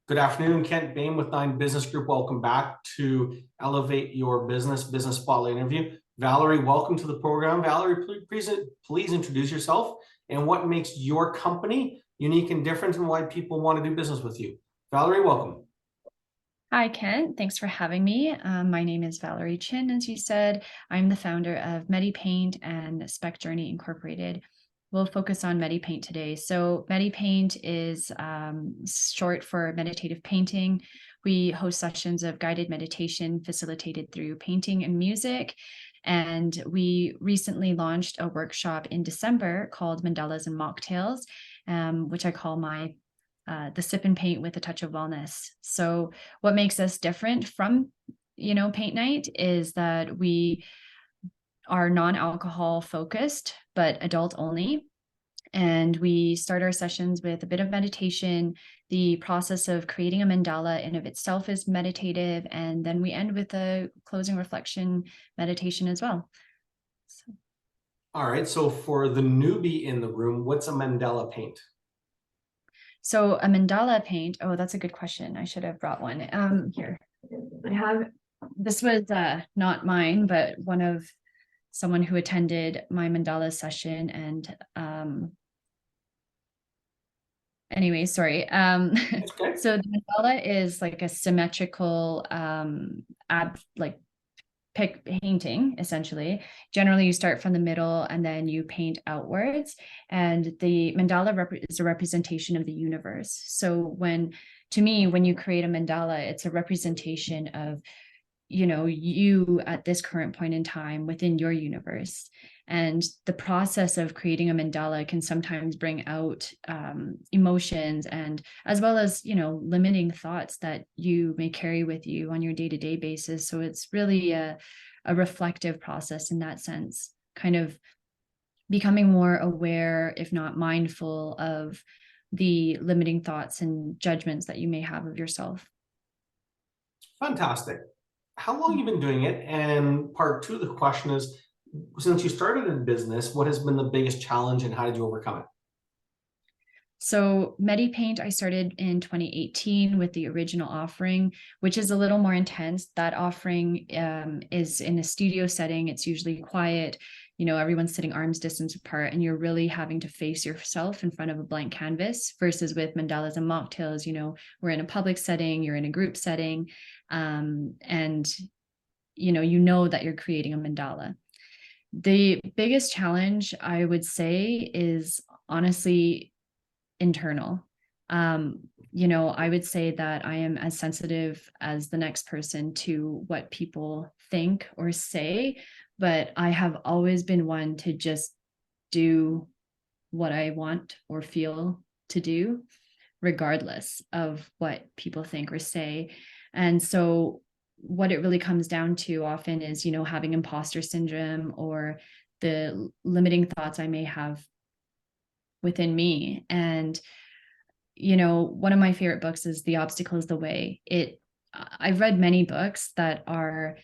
Good afternoon, Kent Bain with Nine Business Group. Welcome back to Elevate Your Business Spotlight interview. Valerie, welcome to the program. Valerie, please introduce yourself and what makes your company unique and different and why people want to do business with you. Valerie, welcome. Hi, Kent. Thanks for having me. My name is Valerie Chin. As you said, I'm the founder of MediPaint and Spec Journey Incorporated. We'll focus on MediPaint today. So MediPaint is short for meditative painting. We host sessions of guided meditation facilitated through painting and music. And we recently launched a workshop in December called Mandalas and Mocktails, which I call the sip and paint with a touch of wellness. So what makes us different from, paint night is that we are non-alcohol focused, but adult only. And we start our sessions with a bit of meditation. The process of creating a mandala in of itself is meditative. And then we end with a closing reflection meditation as well. All right. So for the newbie in the room, what's a mandala paint? So a mandala paint, oh, that's a good question. I should have brought one. Here, I have, this was not mine, but one of someone who attended my mandala session. And anyway, sorry. Okay. So the mandala is like a symmetrical painting, essentially. Generally, you start from the middle and then you paint outwards. And the mandala is a representation of the universe. So to me, when you create a mandala, it's a representation of, you at this current point in time within your universe. And the process of creating a mandala can sometimes bring out emotions and as well as, limiting thoughts that you may carry with you on your day-to-day basis. So it's really a reflective process in that sense, kind of becoming more aware, if not mindful, of the limiting thoughts and judgments that you may have of yourself. Fantastic. How long have you been doing it? And part two of the question is, since you started in business, what has been the biggest challenge and how did you overcome it? So MediPaint, I started in 2018 with the original offering, which is a little more intense. That offering is in a studio setting. It's usually quiet. Everyone's sitting arm's distance apart and you're really having to face yourself in front of a blank canvas versus with mandalas and mocktails, we're in a public setting, you're in a group setting, and that you're creating a mandala. The biggest challenge, I would say, is honestly internal. I would say that I am as sensitive as the next person to what people think or say, but I have always been one to just do what I want or feel to do, regardless of what people think or say. And so what it really comes down to often is, having imposter syndrome or the limiting thoughts I may have within me. And, one of my favorite books is The Obstacle is the Way. I've read many books that are,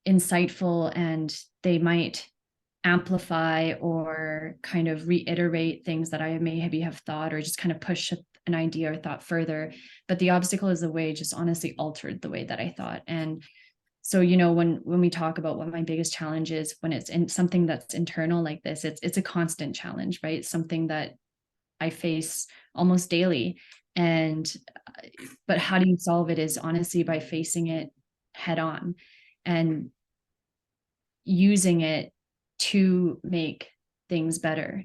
insightful and they might amplify or kind of reiterate things that I may have thought or just kind of push an idea or thought further. But The Obstacle is the Way just honestly altered the way that I thought. And so, when we talk about what my biggest challenge is, when it's in something that's internal like this, it's a constant challenge, right? Something that I face almost daily. But how do you solve it is honestly by facing it head on and using it to make things better.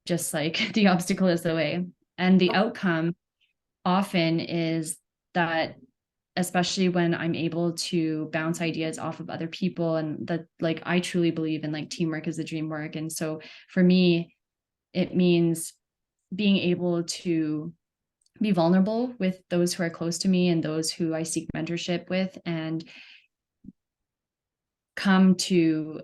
Just like the obstacle is the way. And the outcome often is that, especially when I'm able to bounce ideas off of other people, and that, like, I truly believe in like teamwork is the dream work. And so for me, it means being able to be vulnerable with those who are close to me and those who I seek mentorship with, and come to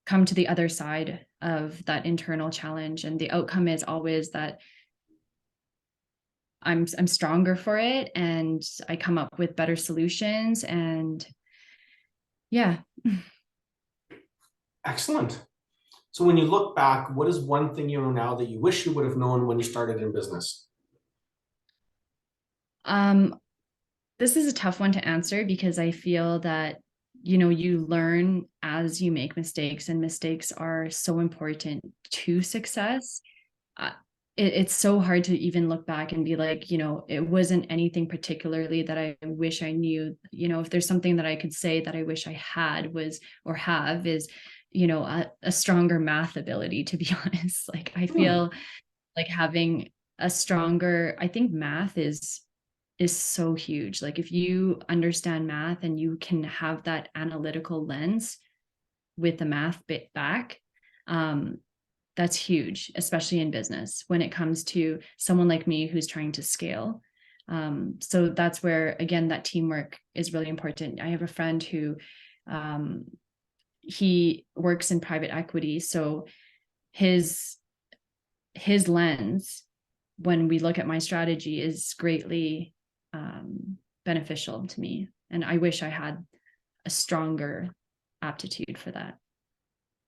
the other side of that internal challenge. And the outcome is always that I'm stronger for it and I come up with better solutions. And yeah. Excellent. So when you look back, what is one thing you know now that you wish you would have known when you started in business? Um, this is a tough one to answer because I feel that, you learn as you make mistakes, and mistakes are so important to success. uh, it's so hard to even look back and be like, it wasn't anything particularly that I wish I knew. If there's something that I could say that I wish I had was, or have, is, a stronger math ability, to be honest. Like, I Hmm. feel like having a stronger, I think math is so huge. Like, if you understand math and you can have that analytical lens with the math bit back, um, that's huge, especially in business when it comes to someone like me who's trying to scale. So that's where, again, that teamwork is really important. I have a friend who, um, he works in private equity, so his lens when we look at my strategy is greatly beneficial to me, and I wish I had a stronger aptitude for that.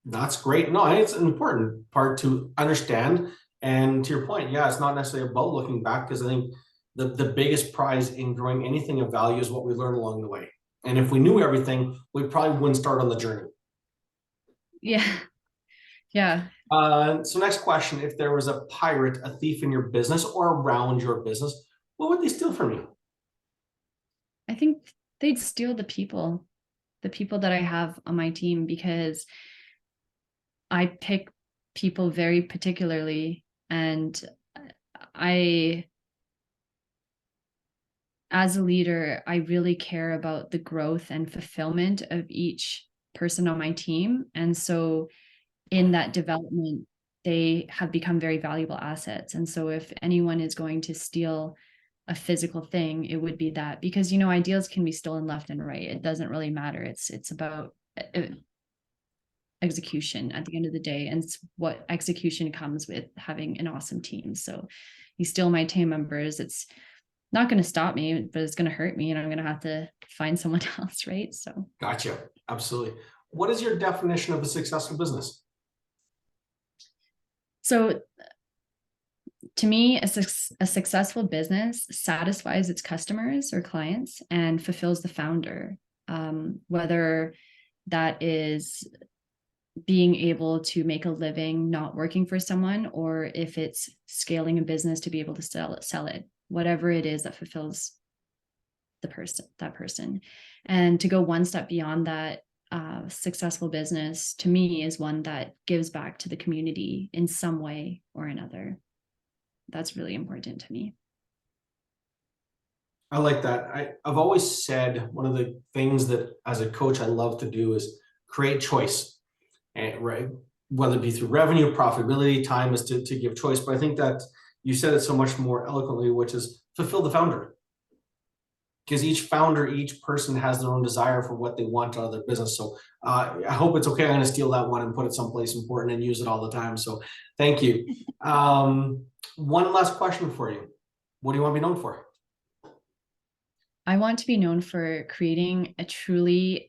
That's great. No, I think it's an important part to understand. And to your point, yeah, it's not necessarily about looking back because I think the biggest prize in growing anything of value is what we learn along the way. And if we knew everything, we probably wouldn't start on the journey. Yeah. Yeah. So next question, if there was a pirate, a thief in your business or around your business, what would they steal from you? I think they'd steal the people that I have on my team, because I pick people very particularly, and I, as a leader, I really care about the growth and fulfillment of each person on my team. And so in that development, they have become very valuable assets. And so if anyone is going to steal a physical thing, it would be that, because ideals can be stolen left and right. It doesn't really matter. It's about execution at the end of the day, and it's what execution comes with having an awesome team. So you steal my team members, it's not going to stop me, but it's going to hurt me, and I'm going to have to find someone else, right? So Gotcha. Absolutely. What is your definition of a successful business? so to me, a successful business satisfies its customers or clients and fulfills the founder, whether that is being able to make a living not working for someone, or if it's scaling a business to be able to sell it, whatever it is that fulfills that person. And to go one step beyond that, successful business to me is one that gives back to the community in some way or another. That's really important to me. I like that. I've always said one of the things that as a coach I love to do is create choice. And right, whether it be through revenue, profitability, time is to give choice. But I think that you said it so much more eloquently, which is fulfill the founder. Because each founder, each person has their own desire for what they want out of their business. So I hope it's okay. I'm going to steal that one and put it someplace important and use it all the time. So thank you. One last question for you. What do you want to be known for? I want to be known for creating a truly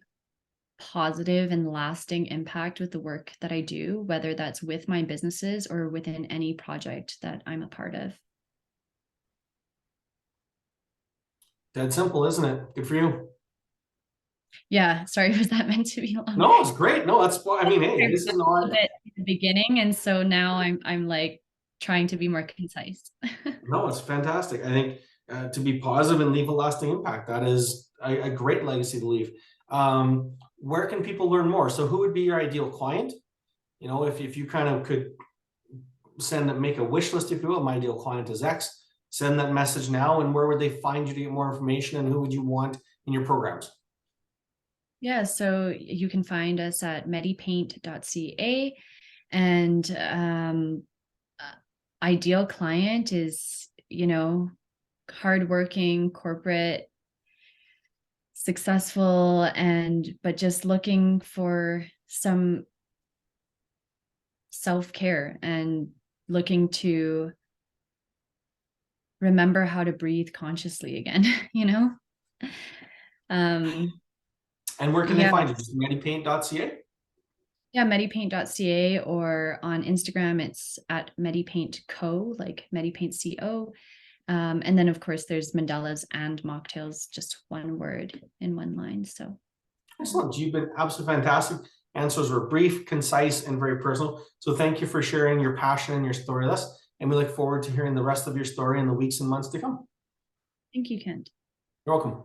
positive and lasting impact with the work that I do, whether that's with my businesses or within any project that I'm a part of. Dead simple, isn't it? Good for you. Yeah, sorry, was that meant to be long? No, it's great. No, that's, I mean, I hey, this is a not, bit at the beginning, and so now I'm like trying to be more concise. no, it's fantastic. I think to be positive and leave a lasting impact, that is a great legacy to leave. Where can people learn more? So who would be your ideal client? You know, if you kind of could make a wish list, if you will, my ideal client is X, send that message now, and where would they find you to get more information, and who would you want in your programs? Yeah, so you can find us at medipaint.ca, and ideal client is, hardworking, corporate, successful, and but just looking for some self-care and looking to remember how to breathe consciously again, you know? Um, And where can they yeah, find you? Just medipaint.ca? Yeah, medipaint.ca, or on Instagram, it's at medipaintco, like medipaintco. And then of course there's Mandelas and mocktails, just one word in one line. So Excellent. You've been absolutely fantastic. Answers were brief, concise, and very personal. So thank you for sharing your passion and your story with us. And we look forward to hearing the rest of your story in the weeks and months to come. thank you, Kent. You're welcome.